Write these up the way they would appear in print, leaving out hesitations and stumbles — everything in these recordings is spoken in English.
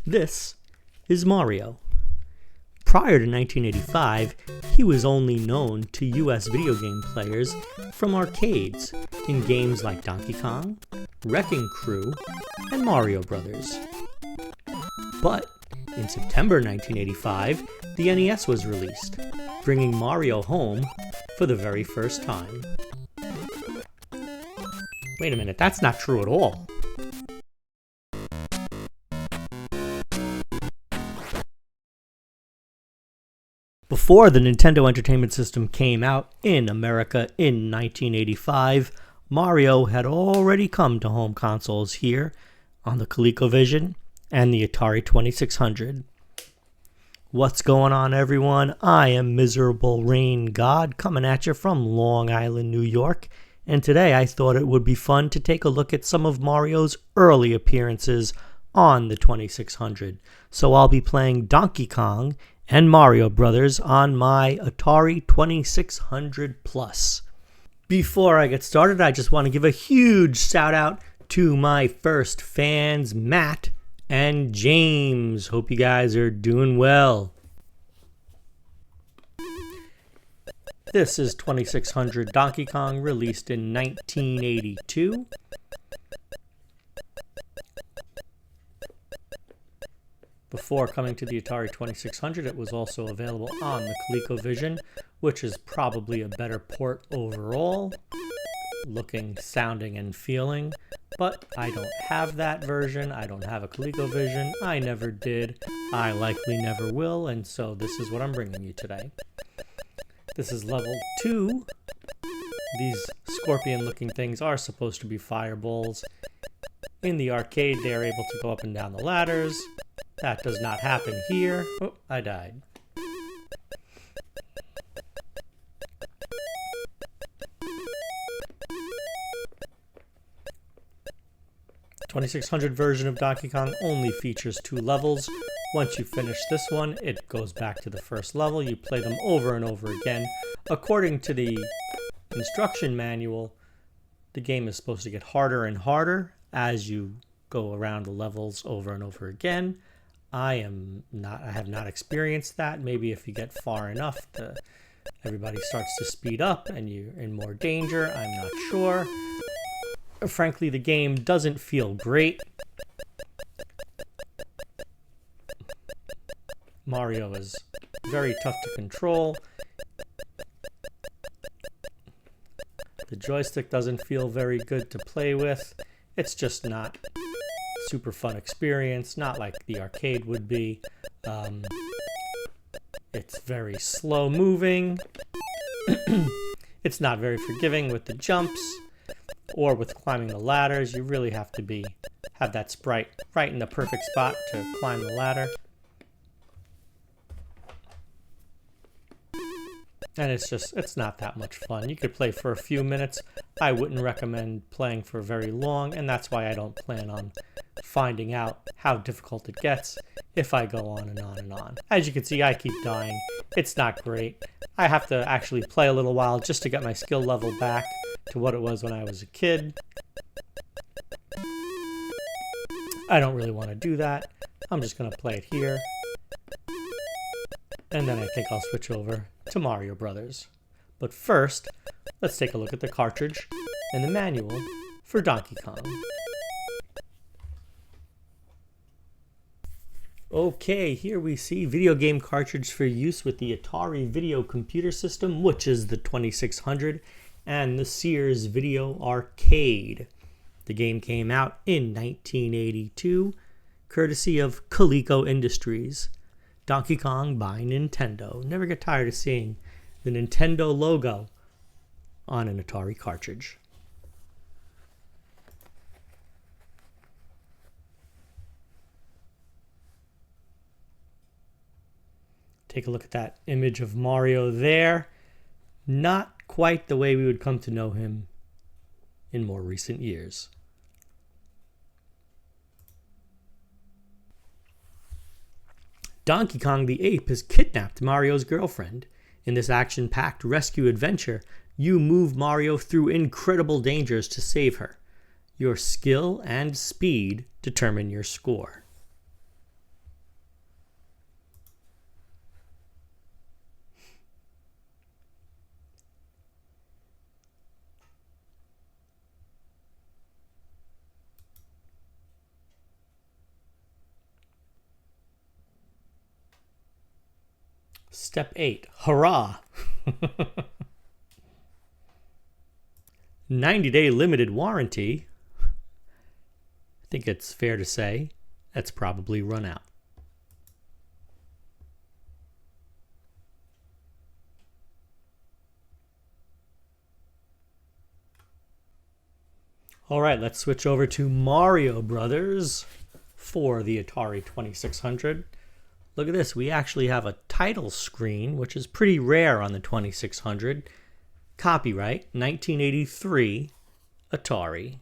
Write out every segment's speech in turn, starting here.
This is Mario. Prior to 1985, he was only known to US video game players from arcades in games like Donkey Kong, Wrecking Crew, and Mario Brothers. But in September 1985, the NES was released, bringing Mario home for the very first time. Wait a minute, that's not true at all. Before the Nintendo Entertainment System came out in America in 1985, Mario had already come to home consoles here on the ColecoVision and the Atari 2600. What's going on, everyone? I am Miserable Rain God coming at you from Long Island, New York, and today I thought it would be fun to take a look at some of Mario's early appearances on the 2600. So I'll be playing Donkey Kong and Mario Brothers on my Atari 2600 Plus. Before I get started, I just want to give a huge shout out to my first fans, Matt and James. Hope you guys are doing well. This is 2600 Donkey Kong, released in 1982. Before coming to the Atari 2600, it was also available on the ColecoVision, which is probably a better port overall, looking, sounding, and feeling. But I don't have that version. I don't have a ColecoVision. I never did. I likely never will, and so this is what I'm bringing you today. This is level 2. These scorpion-looking things are supposed to be fireballs. In the arcade, they are able to go up and down the ladders. That does not happen here. Oh, I died. The 2600 version of Donkey Kong only features 2 levels. Once you finish this one, it goes back to the first level. You play them over and over again. According to the instruction manual, the game is supposed to get harder and harder as you go around the levels over and over again. I have not experienced that. Maybe if you get far enough, everybody starts to speed up and you're in more danger. I'm not sure. Frankly, the game doesn't feel great. Mario is very tough to control. The joystick doesn't feel very good to play with. It's just not super fun experience, not like the arcade would be. It's very slow moving. It's not very forgiving with the jumps or with climbing the ladders. You really have to have that sprite right in the perfect spot to climb the ladder. And it's not that much fun. You could play for a few minutes. I wouldn't recommend playing for very long, and that's why I don't plan on finding out how difficult it gets if I go on and on and on. As you can see, I keep dying. It's not great. I have to actually play a little while just to get my skill level back to what it was when I was a kid. I don't really want to do that. I'm just going to play it here. And then I think I'll switch over to Mario Brothers. But first, let's take a look at the cartridge and the manual for Donkey Kong. Okay, here we see video game cartridge for use with the Atari Video Computer System, which is the 2600, and the Sears Video Arcade. The game came out in 1982, courtesy of Coleco Industries. Donkey Kong by Nintendo. Never get tired of seeing the Nintendo logo on an Atari cartridge. Take a look at that image of Mario there. Not quite the way we would come to know him in more recent years. Donkey Kong the Ape has kidnapped Mario's girlfriend. In this action-packed rescue adventure, you move Mario through incredible dangers to save her. Your skill and speed determine your score. Step 8. Hurrah! 90-day limited warranty. I think it's fair to say that's probably run out. All right, let's switch over to Mario Brothers for the Atari 2600. Look at this. We actually have a title screen, which is pretty rare on the 2600. Copyright 1983 Atari.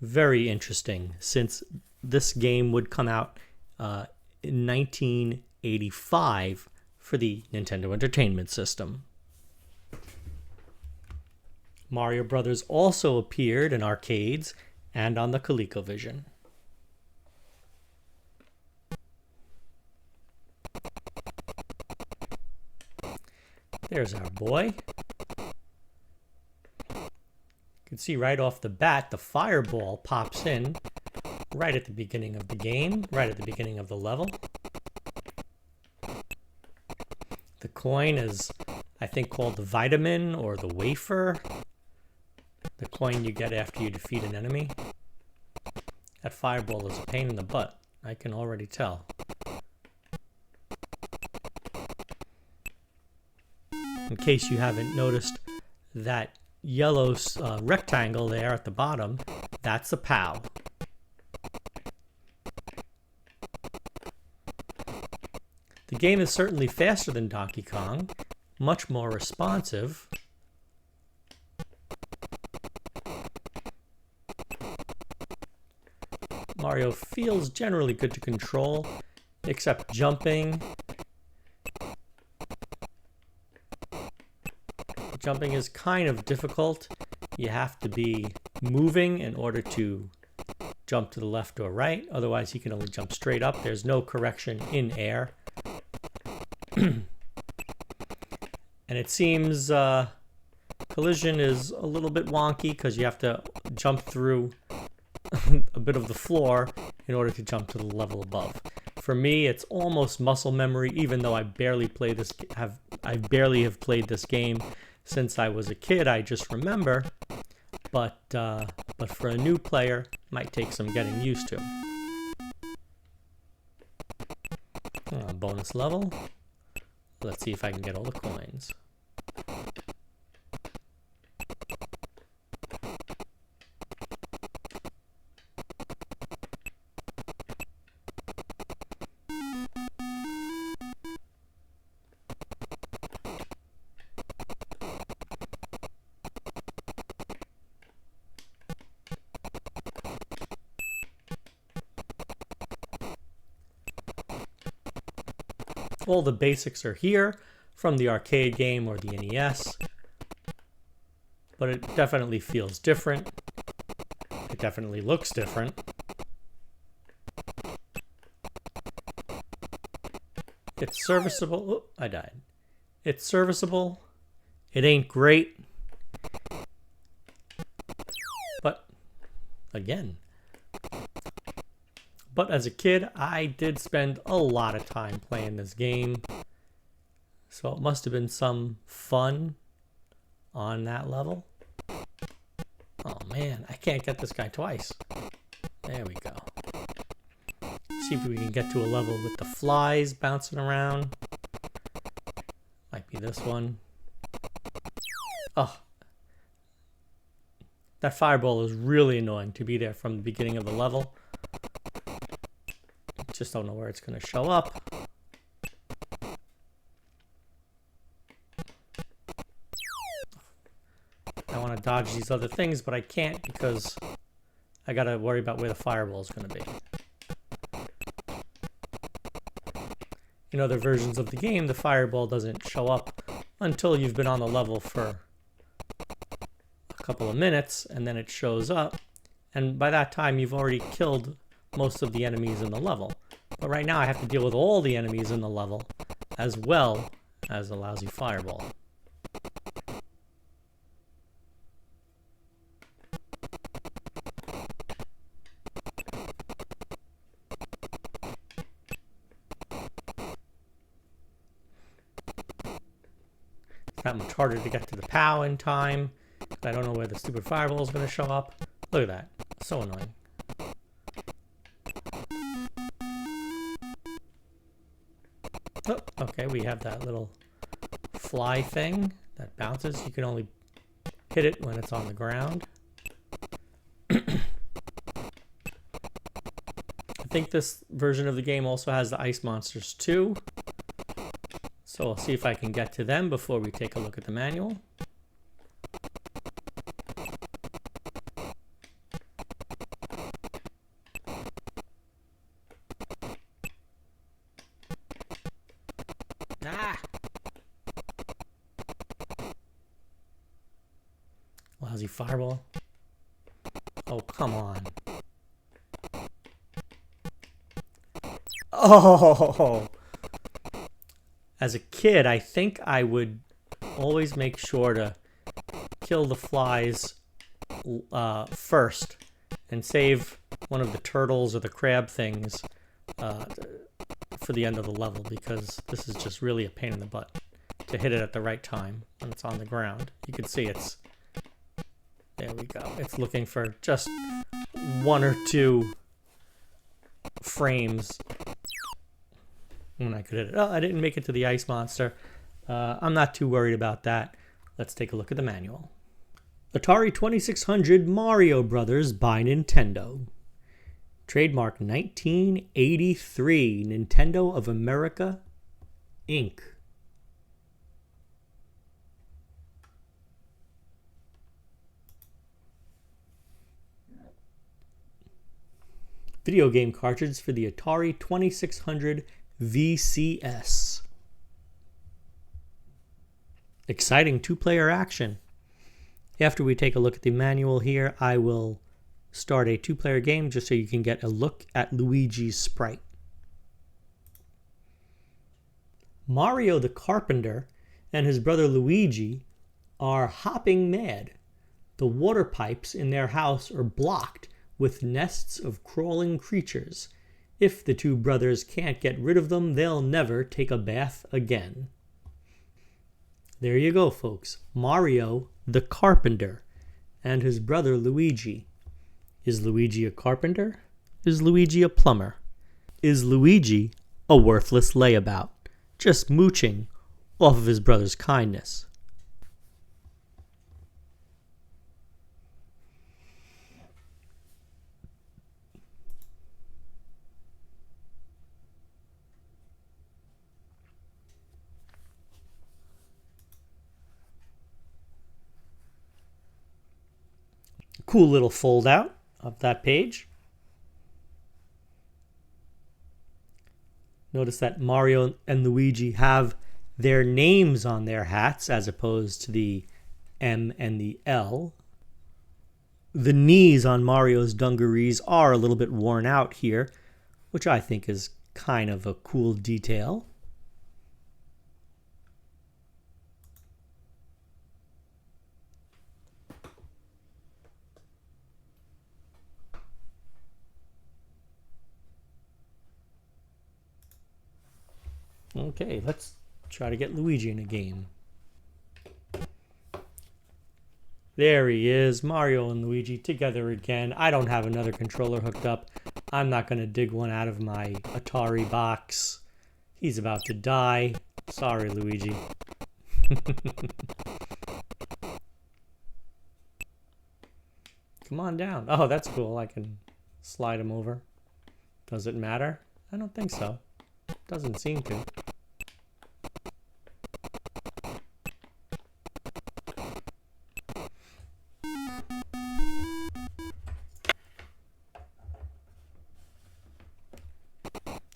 Very interesting, since this game would come out in 1985 for the Nintendo Entertainment System. Mario Brothers also appeared in arcades and on the ColecoVision. There's our boy. You can see right off the bat the fireball pops in right at the beginning of the game, right at the beginning of the level. The coin is, I think, called the vitamin or the wafer. The coin you get after you defeat an enemy. That fireball is a pain in the butt. I can already tell. In case you haven't noticed, that yellow rectangle there at the bottom, that's a POW. The game is certainly faster than Donkey Kong, much more responsive. Mario feels generally good to control, except jumping. Jumping is kind of difficult. You have to be moving in order to jump to the left or right. Otherwise, you can only jump straight up. There's no correction in air. And it seems collision is a little bit wonky because you have to jump through a bit of the floor in order to jump to the level above. For me, it's almost muscle memory, even though I barely have played this game since I was a kid. I just remember, but for a new player, it might take some getting used to. Bonus level. Let's see if I can get all the coins. All the basics are here from the arcade game or the NES, but it definitely feels different. It definitely looks different. It's serviceable. Oh, I died. It's serviceable. It ain't great. But again, but as a kid, I did spend a lot of time playing this game. So it must have been some fun on that level. Oh man, I can't get this guy twice. There we go. See if we can get to a level with the flies bouncing around. Might be this one. Oh. That fireball is really annoying to be there from the beginning of the level. Just don't know where it's going to show up. I want to dodge these other things, but I can't because I got to worry about where the fireball is going to be. In other versions of the game, the fireball doesn't show up until you've been on the level for a couple of minutes, and then it shows up. And by that time, you've already killed most of the enemies in the level. But right now I have to deal with all the enemies in the level as well as the lousy fireball. Not much harder to get to the POW in time. I don't know where the stupid fireball is going to show up. Look at that. So annoying. Oh, okay, we have that little fly thing that bounces. You can only hit it when it's on the ground. I think this version of the game also has the ice monsters too. So I'll see if I can get to them before we take a look at the manual. Ah! Lousy fireball. Oh, come on. Oh! As a kid, I think I would always make sure to kill the flies first and save one of the turtles or the crab things for the end of the level, because this is just really a pain in the butt to hit it at the right time when it's on the ground. You can see it's... There we go. It's looking for just one or two frames when I could hit it. Oh, I didn't make it to the ice monster. I'm not too worried about that. Let's take a look at the manual. Atari 2600 Mario Brothers by Nintendo. Trademark 1983. Nintendo of America, Inc. Video game cartridge for the Atari 2600 VCS. Exciting two-player action. After we take a look at the manual here, I will start a two-player game just so you can get a look at Luigi's sprite. Mario the Carpenter and his brother Luigi are hopping mad. The water pipes in their house are blocked with nests of crawling creatures. If the two brothers can't get rid of them, they'll never take a bath again. There you go, folks. Mario the Carpenter and his brother Luigi. Is Luigi a carpenter? Is Luigi a plumber? Is Luigi a worthless layabout, just mooching off of his brother's kindness? Cool little fold out of that page. Notice that Mario and Luigi have their names on their hats as opposed to the M and the L. The knees on Mario's dungarees are a little bit worn out here, which I think is kind of a cool detail. Okay, let's try to get Luigi in a game. There he is, Mario and Luigi together again. I don't have another controller hooked up. I'm not going to dig one out of my Atari box. He's about to die. Sorry, Luigi. Come on down. Oh, that's cool. I can slide him over. Does it matter? I don't think so. Doesn't seem to.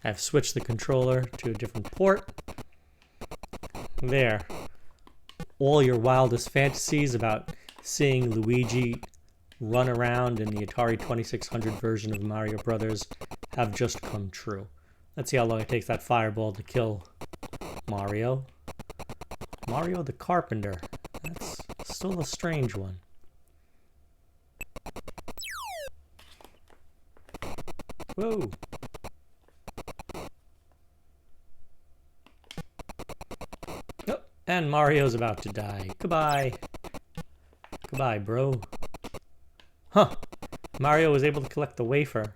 I've switched the controller to a different port. There. All your wildest fantasies about seeing Luigi run around in the Atari 2600 version of Mario Brothers have just come true. Let's see how long it takes that fireball to kill Mario. Mario the Carpenter. That's still a strange one. Whoa. And Mario's about to die. Goodbye. Goodbye, bro. Huh. Mario was able to collect the wafer,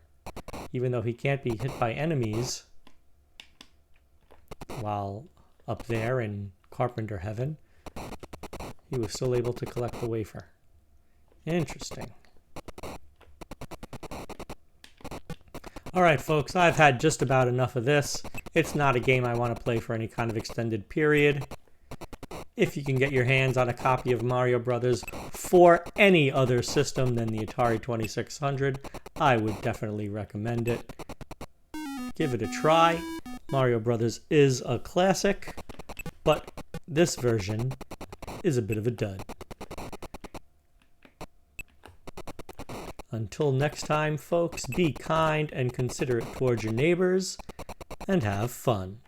even though he can't be hit by enemies while up there in Carpenter Heaven. He was still able to collect the wafer. Interesting. Alright folks, I've had just about enough of this. It's not a game I want to play for any kind of extended period. If you can get your hands on a copy of Mario Brothers for any other system than the Atari 2600, I would definitely recommend it. Give it a try. Mario Brothers is a classic, but this version is a bit of a dud. Until next time, folks, be kind and considerate towards your neighbors, and have fun.